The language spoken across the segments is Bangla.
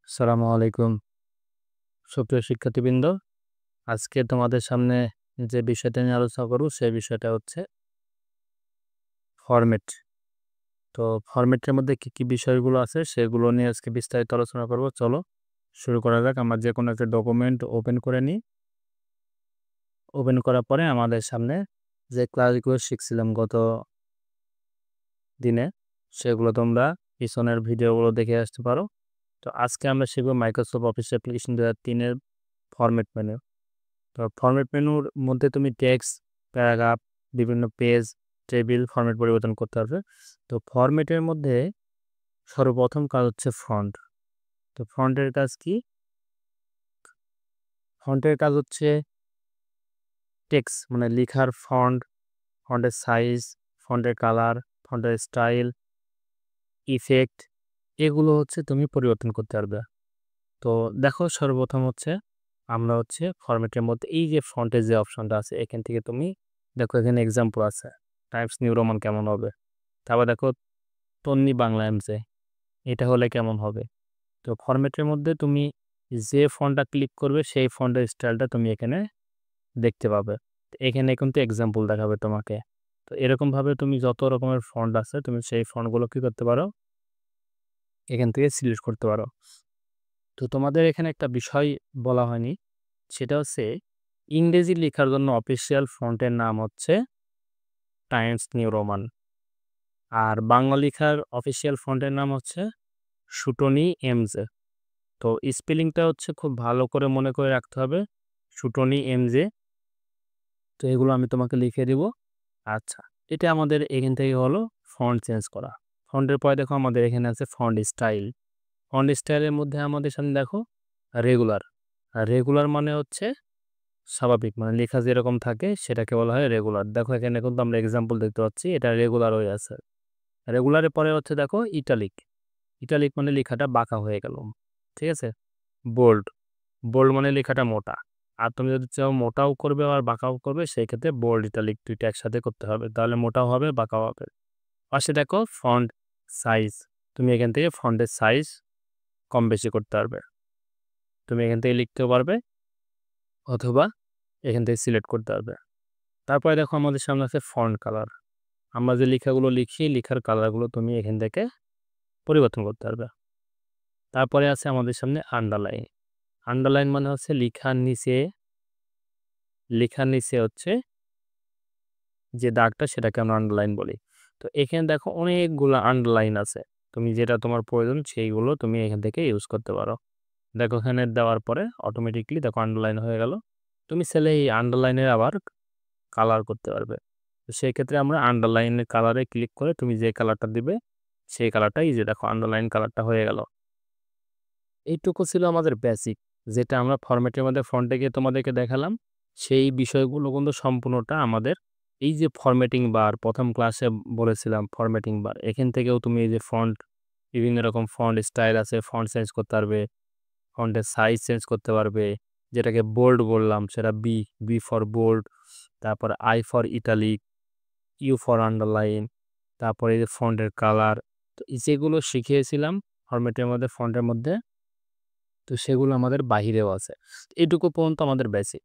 আসসালামু আলাইকুম সুপ্রিয় শিক্ষার্থীবৃন্দ। আজকে তোমাদের সামনে যে বিষয়টা নিয়ে আলোচনা করব সেই বিষয়টা হচ্ছে ফরম্যাট। তো ফরম্যাটের মধ্যে কি বিষয়গুলো আছে সেগুলো নিয়ে আজকে বিস্তারিত আলোচনা করব। চলো শুরু করা যাক। আমরা যে কোনো একটা ডকুমেন্ট ওপেন করে নিই। ওপেন করার পরে আমাদের সামনে যে ক্লাসগুলো শিখছিলাম গত দিনে সেগুলো তোমরা পিছনের ভিডিওগুলো দেখে আসতে পারো। তো আজকে আমরা শিখব মাইক্রোসফট অফিস অ্যাপ্লিকেশন 2003 এর ফরম্যাট মেনু। তো ফরম্যাট মেনুর মধ্যে তুমি টেক্সট, প্যারাগ্রাফ, বিভিন্ন পেজ, টেবিল ফরম্যাট পরিবর্তন করতে পারবে। তো ফরম্যাটের মধ্যে সর্বপ্রথম কাজ হচ্ছে ফন্ট। তো ফন্টের কাজ কি? ফন্টের কাজ হচ্ছে টেক্সট মানে লেখার ফন্ট, ফন্টের সাইজ, ফন্টের কালার, ফন্টের স্টাইল, ইফেক্ট, এগুলো হচ্ছে তুমি পরিবর্তন করতে পারবে। তো দেখো সর্বপ্রথম হচ্ছে আমরা হচ্ছে ফরম্যাটের মধ্যে এই যে ফন্টের যে অপশনটা আছে এখান থেকে তুমি দেখো এখানে এক্সাম্পল আছে টাইমস নিউ রোমান কেমন হবে, তারপর দেখো তন্নি বাংলা এমজে এটা হলে কেমন হবে। তো ফরম্যাটের মধ্যে তুমি যে ফন্টটা ক্লিক করবে সেই ফন্টের স্টাইলটা তুমি এখানে দেখতে পাবে। এখানে কিন্তু এক্সাম্পল দেখাবে তোমাকে। তো এরকমভাবে তুমি যত রকমের ফন্ট আছে তুমি সেই ফন্টগুলো কী করতে পারো, এখান থেকে সিলেক্ট করতে পারো। তো তোমাদের এখানে একটা বিষয় বলা হয়নি, সেটা হচ্ছে ইংরেজি লেখার জন্য অফিসিয়াল ফন্টের নাম হচ্ছে টাইমস নিউ রোমান, আর বাংলা লেখার অফিসিয়াল ফন্টের নাম হচ্ছে শুটনি এমজে। তো স্পেলিংটা হচ্ছে খুব ভালো করে মনে করে রাখতে হবে, শুটনি এমজে। তো এগুলো আমি তোমাকে লিখে দিব। আচ্ছা, এটা আমাদের এখান থেকে হলো ফন্ট চেঞ্জ করা। ফন্টের পরে দেখো আমাদের এখানে আছে ফন্ট স্টাইল। ফন্ট স্টাইলের মধ্যে আমাদের সামনে দেখো রেগুলার। আর রেগুলার মানে হচ্ছে স্বাভাবিক, মানে লেখা যেরকম থাকে সেটাকে বলা হয় রেগুলার। দেখো এখানে কিন্তু আমরা এক্সাম্পল দেখতে পাচ্ছি এটা রেগুলার হয়ে আছে। রেগুলারের পরে হচ্ছে দেখো ইটালিক। ইটালিক মানে লেখাটা বাঁকা হয়ে গেল, ঠিক আছে। বোল্ড, বোল্ড মানে লেখাটা মোটা। আর তুমি যদি চাও মোটাও করবে আর বাঁকাও করবে সেই ক্ষেত্রে বোল্ড ইটালিক দুইটা একসাথে করতে হবে, তাহলে মোটাও হবে বাঁকাও হবে। পাশে দেখো ফন্ট সাইজ, তুমি এখান থেকে ফন্টের সাইজ কম বেশি করতে পারবে। তুমি এখান থেকে লিখতেও পারবে অথবা এখান থেকে সিলেক্ট করতে পারবে। তারপরে দেখো আমাদের সামনে আছে ফন্ট কালার। আমরা যে লেখাগুলো লিখি লেখার কালারগুলো তুমি এখান থেকে পরিবর্তন করতে পারবে। তারপরে আছে আমাদের সামনে আন্ডারলাইন। আন্ডারলাইন মানে হচ্ছে লেখার নিচে হচ্ছে যে দাগটা সেটাকে আমরা আন্ডারলাইন বলি। তো এখানে দেখো অনেকগুলো আন্ডারলাইন আছে, তুমি যেটা তোমার প্রয়োজন সেইগুলো তুমি এখান থেকে ইউজ করতে পারো। দেখো এখানে দেওয়ার পরে অটোমেটিকলি দেখো আন্ডারলাইন হয়ে গেল। তুমি চাইলে এই আন্ডারলাইনের আবার কালার করতে পারবে। তো সেই ক্ষেত্রে আমরা আন্ডারলাইনের কালারে ক্লিক করে তুমি যে কালারটা দিবে সেই কালারটাই, যে দেখো আন্ডারলাইন কালারটা হয়ে গেল। এইটুকু ছিল আমাদের বেসিক, যেটা আমরা ফরম্যাটের মধ্যে ফন্টে গিয়ে তোমাদেরকে দেখালাম। সেই বিষয়গুলো কিন্তু সম্পূর্ণটা আমাদের এই যে ফরম্যাটিং বার, প্রথম ক্লাসে বলেছিলাম ফরম্যাটিং বার, এখান থেকেও তুমি এই যে ফন্ট, বিভিন্ন রকম ফন্ট স্টাইল আছে, ফন্ট চেঞ্জ করতে পারবে, ফন্টের সাইজ চেঞ্জ করতে পারবে। যেটাকে বোল্ড বললাম সেটা বি, বি ফর বোল্ড, তারপর I for italic, U for underline, তারপরে এই যে ফন্টের কালার। তো যেগুলো শিখিয়েছিলাম ফরম্যাটের মধ্যে ফন্টের মধ্যে, তো সেগুলো আমাদের বাহিরেও আছে। এইটুকু পর্যন্ত আমাদের বেসিক।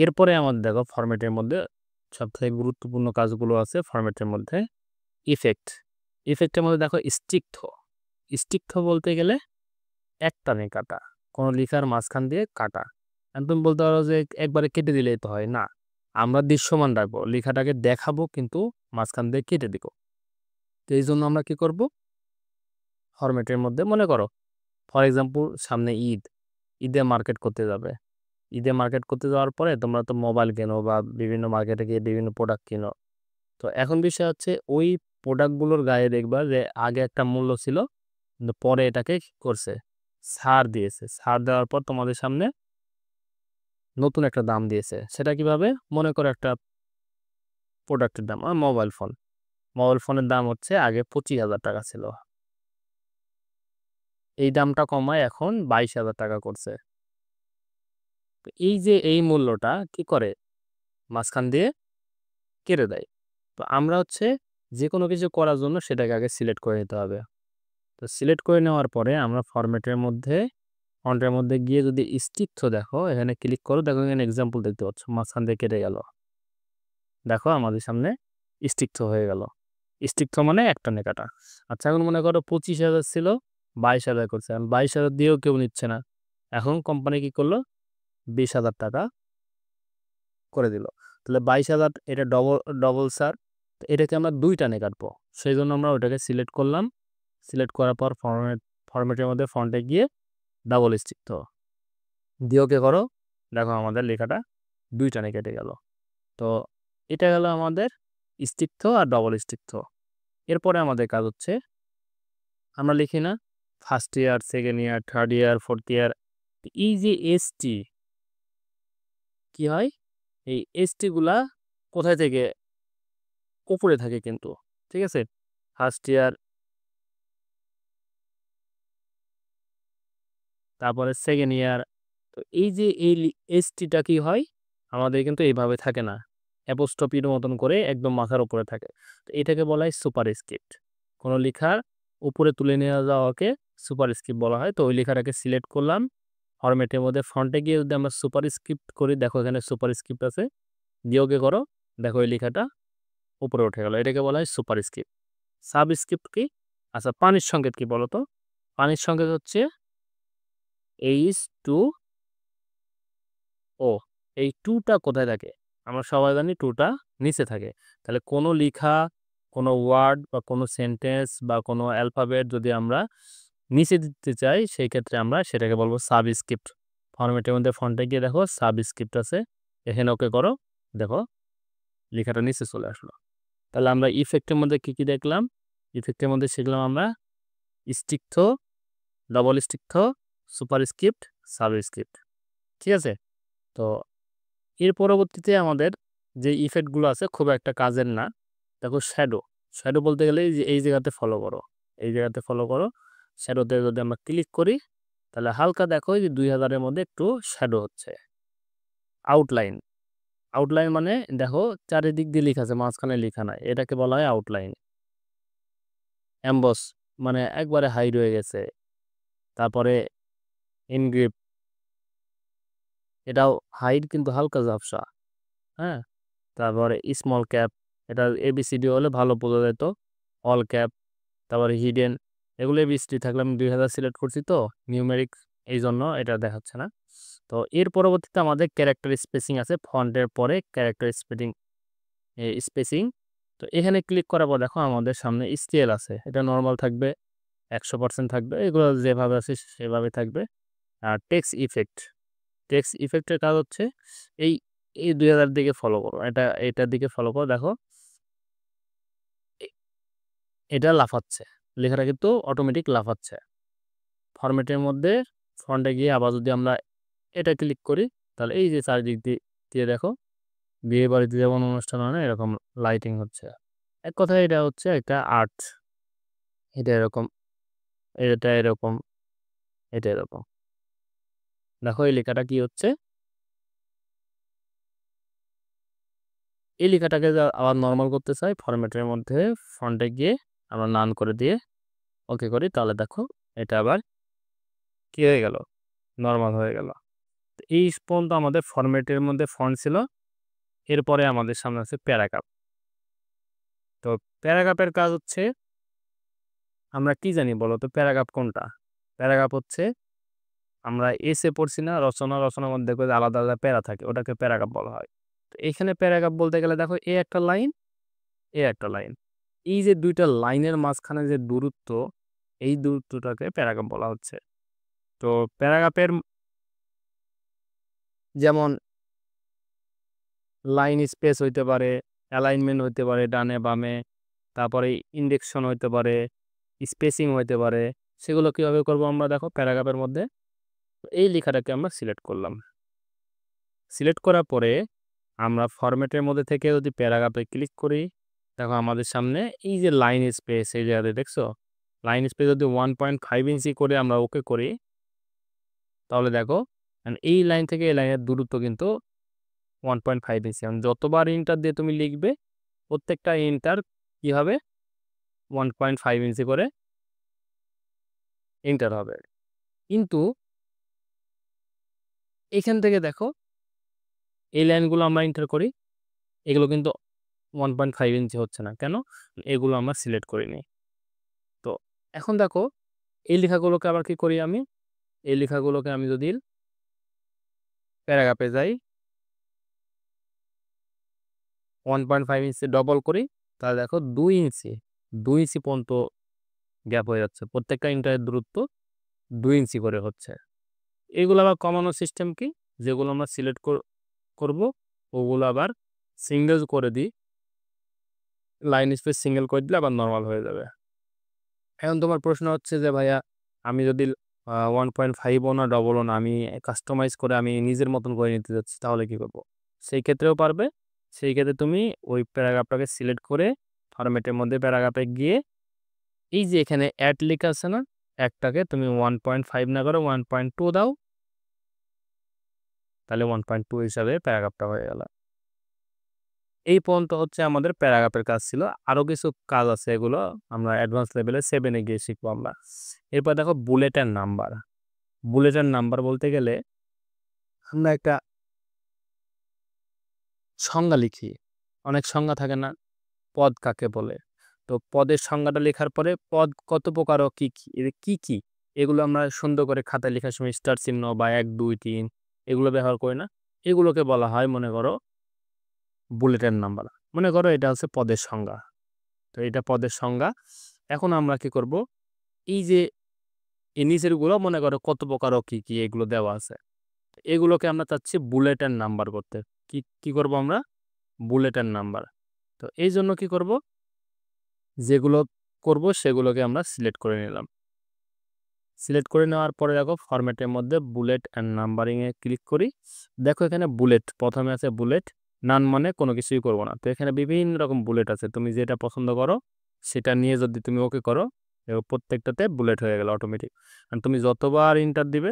এরপরে আমাদের দেখো ফরম্যাটের মধ্যে সবথেকে গুরুত্বপূর্ণ কাজগুলো আছে ফরম্যাটের মধ্যে। ইফেক্ট, ইফেক্টের মধ্যে দেখো স্টিকথ। স্টিকথ বলতে গেলে একটানে কাটা, কোনো লেখার মাঝখান দিয়ে কাটা। তুমি বলতে পারো যে একবারে কেটে দিলেই তো হয় না, আমরা দৃশ্যমান রাখবো, লেখাটাকে দেখাবো কিন্তু মাঝখান দিয়ে কেটে দিব। তো এই জন্য আমরা কি করব, ফরম্যাটের মধ্যে মনে করো ফর এক্সাম্পল সামনে ঈদ, ঈদে মার্কেট করতে যাবে। ঈদে মার্কেট করতে যাওয়ার পরে তোমরা তো মোবাইল কেনো বা বিভিন্ন মার্কেটে গিয়ে বিভিন্ন প্রোডাক্ট কিনো। তো এখন বিষয় হচ্ছে ওই প্রোডাক্টগুলোর গায়ে দেখবা যে আগে একটা মূল্য ছিল কিন্তু পরে এটাকে কি করছে, ছাড় দিয়েছে। ছাড় দেওয়ার পর তোমাদের সামনে নতুন একটা দাম দিয়েছে। সেটা কিভাবে, মনে করো একটা প্রোডাক্টের দাম মোবাইল ফোন, মোবাইল ফোনের দাম হচ্ছে আগে 25,000 টাকা ছিল, এই দামটা কমায় এখন 22,000 টাকা করছে। এই যে এই মূল্যটা কি করে, মাঝখান দিয়ে কেটে দেয়। তো আমরা হচ্ছে যে কোনো কিছু করার জন্য সেটাকে আগে সিলেক্ট করে নিতে হবে। তো সিলেক্ট করে নেওয়ার পরে আমরা ফরম্যাটের মধ্যে ফন্টের মধ্যে গিয়ে যদি স্টিকথ দেখো, এখানে ক্লিক করো, দেখো এখানে এক্সাম্পল দেখতে পাচ্ছ, মাঝখান দিয়ে কেটে গেল। দেখো আমাদের সামনে স্টিকথ হয়ে গেল। স্টিকথ মানে একটা কাটা। আচ্ছা, এখন মনে করো 25,000 ছিল, 22,000 করছে, 22,000 দিয়েও কেউ নিচ্ছে না। এখন কোম্পানি কি করলো, 20,000 টাকা করে দিল। তাহলে 22,000 এটা ডবল স্যার, এটাকে আমরা 2 টানে কাটবো, সেই জন্য আমরা ওটাকে সিলেক্ট করলাম। সিলেক্ট করার পর ফরম্যাটের মধ্যে ফন্টে গিয়ে ডাবল স্টিকথ দিয়ে ওকে করো। দেখো আমাদের লেখাটা 2 টানে কেটে গেল। তো এটা গেল আমাদের স্টিকথ আর ডবল স্টিকথ। এরপরে আমাদের কাজ হচ্ছে, আমরা লিখি না first year, second year, third year, fourth year, এই যে এসটি কি হয়, এই এসটি গুলা কোথায় থেকে, উপরে থাকে কিন্তু, ঠিক আছে। ফার্স্ট ইয়ার, তারপরে সেকেন্ড ইয়ার। তো এই যে এই এসটিটা কি হয়, আমাদের কিন্তু এইভাবে থাকে না, অ্যাপোস্ট্রফির মতন করে একদম মাথার উপরে থাকে। তো এটাকে বলা হয় সুপার স্ক্রিপ্ট। কোনো লেখার উপরে তুলে নিয়ে যাওয়াকে সুপার স্ক্রিপ্ট বলা হয়। তো ওই লেখাটাকে সিলেক্ট করলাম, ফরম্যাটের মধ্যে ফন্টে গিয়ে যদি আমরা সুপার স্ক্রিপ্ট করি, দেখো এখানে সুপার স্ক্রিপ্ট আছে, দিয়ে ওকে করো, দেখো এই লেখাটা উপরে উঠে গেল। এটাকে বলা হয় সুপার স্ক্রিপ্ট। সাব স্ক্রিপ্ট কি? আচ্ছা, পানির সংকেত কি বলতো? পানির সংকেত হচ্ছে H2O। এই টুটা কোথায় থাকে? আমরা সবাই জানি টুটা নিচে থাকে। তাহলে কোনো লেখা, কোনো ওয়ার্ড বা কোনো সেন্টেন্স বা কোনো অ্যালফাবেট যদি আমরা নিচে দিতে চাই, সেই ক্ষেত্রে আমরা সেটাকে বলবো সাবস্ক্রিপ্ট। ফরম্যাটের মধ্যে ফন্টে গিয়ে দেখো সাবস্ক্রিপ্ট আছে, এখানে ওকে করো, দেখো লেখাটা নিচে চলে আসলো। তাহলে আমরা ইফেক্টের মধ্যে কি কি দেখলাম? ইফেক্টের মধ্যে শিখলাম আমরা স্টিকথ, ডবল স্টিকথ, সুপার স্ক্রিপ্ট, সাবস্ক্রিপ্ট, ঠিক আছে। তো এর পরবর্তীতে আমাদের যে ইফেক্টগুলো আছে খুব একটা কাজের না। দেখো শ্যাডো, শ্যাডো বলতে গেলে এই জায়গাতে ফলো করো, এই জায়গাতে ফলো করো। শ্যাডোতে যদি আমরা ক্লিক করি, তাহলে হালকা দেখো যে 2000-এর মধ্যে একটু শ্যাডো হচ্ছে। আউটলাইন, আউটলাইন মানে দেখো চারিদিক দিয়ে লেখা আছে, মাঝখানে লেখা নাই, এটাকে বলা হয় আউটলাইন। এমবস মানে একবারে হাইড হয়ে গেছে। তারপরে ইনগ্রিপ, এটাও হাইড কিন্তু হালকা ঝাপসা, হ্যাঁ। তারপরে স্মল ক্যাপ, এটা এবিসিডি হলে ভালো বোঝা যেত। অল ক্যাপ, তারপরে হিডেন, এগুলো এবিসিডি থাকলে আমি 2000 সিলেক্ট করছি তো নিউমেরিক, এই জন্য এটা দেখাচ্ছে না। তো এর পরবর্তীতে আমাদের ক্যারেক্টার স্পেসিং আছে, ফন্টের পরে ক্যারেক্টার স্পেসিং। তো এখানে ক্লিক করার পর দেখো আমাদের সামনে স্কেল আছে, এটা নর্মাল থাকবে, 100% থাকবে, এগুলো যেভাবে আছে সেভাবে থাকবে। আর টেক্সট ইফেক্ট, টেক্সট ইফেক্টের কাজ হচ্ছে এই এই 2000 দিকে ফলো করো, এটার দিকে ফলো করো, দেখো এটা লাফাচ্ছে, লেখাটা কিন্তু অটোমেটিক লাফাচ্ছে। ফরম্যাটের মধ্যে ফন্টে গিয়ে আবার যদি আমরা এটা ক্লিক করি, তাহলে এই যে চারিদিক দিয়ে দেখো বিয়ে বাড়িতে যেমন অনুষ্ঠান হয় না, এরকম লাইটিং হচ্ছে। এক কথায় এটা হচ্ছে একটা আর্ট। এটা এরকম, এটা এরকম, এটা এরকম। দেখো এই লেখাটা কি হচ্ছে, এই লেখাটাকে আবার নর্মাল করতে চাই, ফরম্যাটের মধ্যে ফন্টে গিয়ে আমরা নান করে দিয়ে ওকে করি, তাহলে দেখো এটা আবার কি হয়ে গেল, নর্মাল হয়ে গেল। এই পর্যন্ত আমাদের ফরম্যাটের মধ্যে ফন্ট ছিল। এরপরে আমাদের সামনে আছে প্যারাগ্রাফ। তো প্যারাগ্রাফের কাজ হচ্ছে, আমরা কি জানি বলো তো প্যারাগ্রাফ কোনটা? প্যারাগ্রাফ হচ্ছে, আমরা এসে পড়ছি না, রচনার মধ্যে দেখবে যে আলাদা আলাদা প্যারা থাকে, ওটাকে প্যারাগ্রাফ বলা হয়। তো এখানে প্যারাগ্রাফ বলতে গেলে দেখো এ একটা লাইন, এ একটা লাইন, এই যে দুইটা লাইনের মাঝখানে যে দূরত্ব, এই দূরত্বটাকে প্যারাগ্রাফ বলা হচ্ছে। তো প্যারাগ্রাফের যেমন লাইন স্পেস হইতে পারে, অ্যালাইনমেন্ট হইতে পারে ডানে বামে, তারপরে ইন্ডেকশন হইতে পারে, স্পেসিং হইতে পারে, সেগুলো কীভাবে করবো আমরা দেখো প্যারাগ্রাফের মধ্যে। এই লেখাটাকে আমরা সিলেক্ট করলাম। সিলেক্ট করার পরে আমরা ফরম্যাটের মধ্যে থেকে যদি প্যারাগ্রাফে ক্লিক করি, দেখো আমাদের সামনে এই যে লাইন স্পেস, এই জায়গাতে দেখছো লাইন স্পেস যদি 1.5 ইঞ্চি করে আমরা ওকে করি, তাহলে দেখো এই লাইন থেকে এই লাইনের দূরত্ব কিন্তু 1.5 ইঞ্চি। যতবার ইন্টার দিয়ে তুমি লিখবে, প্রত্যেকটা ইন্টার কি হবে, 1.5 ইঞ্চি করে ইন্টার হবে। কিন্তু এখান থেকে দেখো এই লাইনগুলো আমরা এন্টার করি, এগুলো কিন্তু 1.5 ইঞ্চি হচ্ছে না কেন, এগুলো আমরা সিলেক্ট করিনি। তো এখন দেখো এই লেখাগুলোকে আবার কি করি, আমি এই লেখাগুলোকে আমি যদি প্যারাগ্রাফে যাই 1.5 ইঞ্চি ডবল করি, তাহলে দেখো 2 ইঞ্চি পর্যন্ত গ্যাপ হয়ে যাচ্ছে, প্রত্যেকটা ইন্টারের দূরত্ব 2 ইঞ্চি করে হচ্ছে। এগুলো আবার কমানোর সিস্টেম কি, যেগুলো আমরা সিলেক্ট করব ওগুলো আবার সিঙ্গেল করে দিই, লাইন স্পেস সিঙ্গেল করে দিলে আবার নর্মাল হয়ে যাবে। এখন তোমার প্রশ্ন হচ্ছে যে ভাইয়া আমি যদি 1.5ও না ডবলও না, আমি কাস্টমাইজ করে আমি নিজের মতন করে নিতে যাচ্ছি, তাহলে কি করব? সেই ক্ষেত্রেও পারবে। সেই ক্ষেত্রে তুমি ওই প্যারাগ্রাফটাকে সিলেক্ট করে ফরম্যাটের মধ্যে প্যারাগ্রাফে গিয়ে এই যে এখানে অ্যাড লেখা আছে না, একটাকে তুমি 1.5 না করে 1.2 দাও, তাহলে 1.2 হিসাবে প্যারাগ্রাফটা হয়ে গেল। এই পর্যন্ত হচ্ছে আমাদের প্যারাগ্রাফের কাজ ছিল। আরও কিছু কাজ আছে, এগুলো আমরা অ্যাডভান্স লেভেলে 7-এ গিয়ে শিখবো আমরা। এরপর দেখো বুলেটের নাম্বার। বুলেটের নাম্বার বলতে গেলে আমরা একটা সংজ্ঞা লিখি, অনেক সংজ্ঞা থাকে না, পদ কাকে বলে। তো পদের সংজ্ঞাটা লেখার পরে পদ কত প্রকার ও কী কী, কী কী এগুলো আমরা সুন্দর করে খাতায় লেখার সময় স্টার চিহ্ন বা 1 2 3 এগুলো ব্যবহার করি না, এগুলোকে বলা হয় মনে করো বুলেটের নাম্বার। মনে করো এটা হচ্ছে পদের সংজ্ঞা, তো এটা পদের সংজ্ঞা। এখন আমরা কি করব, এই যে এই নিচেরগুলো মনে করো কত প্রকার ও কী কী এগুলো দেওয়া আছে, এগুলোকে আমরা চাচ্ছি বুলেটের নাম্বার করতে। কি কি করব আমরা, বুলেটের নাম্বার। তো এই জন্য কি করব, যেগুলো করব সেগুলোকে আমরা সিলেক্ট করে নিলাম। সিলেক্ট করে নেওয়ার পরে দেখো ফরম্যাটের মধ্যে বুলেট অ্যান্ড নাম্বারিংয়ে ক্লিক করি। দেখো এখানে বুলেট প্রথমে আছে, বুলেট নান মানে কোনো কিছুই করব না। তো এখানে বিভিন্ন রকম বুলেট আছে, তুমি যেটা পছন্দ করো সেটা নিয়ে যদি তুমি ওকে করো, প্রত্যেকটাতে বুলেট হয়ে গেল অটোমেটিক। আর তুমি যতবার ইন্টার দিবে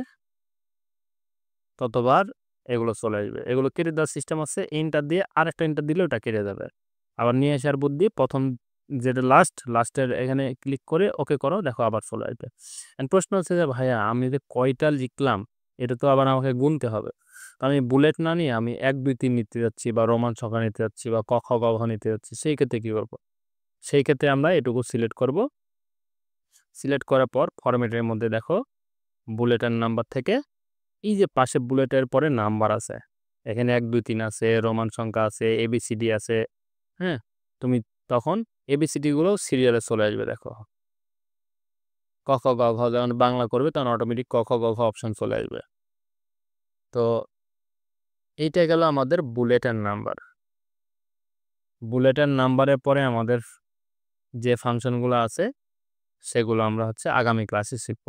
ততবার এগুলো চলে আসবে। এগুলো কেটে দেওয়ার সিস্টেম আছে, ইন্টার দিয়ে আরেকটা ইন্টার দিলে ওটা কেটে যাবে। আবার নিয়ে আসার বুদ্ধি, প্রথম যেটা লাস্টের এখানে ক্লিক করে ওকে করো, দেখো আবার চলে আসবে। প্রশ্ন হচ্ছে যে ভাইয়া আমি যে কয়টা লিখলাম এটা তো আবার আমাকে গুনতে হবে, তো আমি বুলেট না নিয়ে আমি 1 2 3 নিতে যাচ্ছি বা রোমান সংখ্যা নিতে যাচ্ছি বা ক খ গ ঘ নিতে যাচ্ছি, সেই ক্ষেত্রে কী করবো? সেই ক্ষেত্রে আমরা এটুকু সিলেক্ট করব। সিলেক্ট করার পর ফরম্যাটের মধ্যে দেখো বুলেটের নাম্বার থেকে এই যে পাশে বুলেটের পরে নাম্বার আছে, এখানে 1 2 3 আছে, রোমান সংখ্যা আছে, ABCD আছে। হ্যাঁ, তুমি তখন ABCD গুলো সিরিয়ালে চলে আসবে। দেখো ক খ গ ঘ যখন বাংলা করবে তখন অটোমেটিক ক খ গ ঘ অপশন চলে আসবে। তো এইটা গেল আমাদের বুলেটের নাম্বার। বুলেটের নাম্বারের পরে আমাদের যে ফাংশনগুলো আছে সেগুলো আমরা হচ্ছে আগামী ক্লাসে শিখব।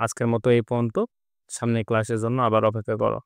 আজকের মতো এই পর্যন্ত, সামনের ক্লাসের জন্য আবার অপেক্ষা করো।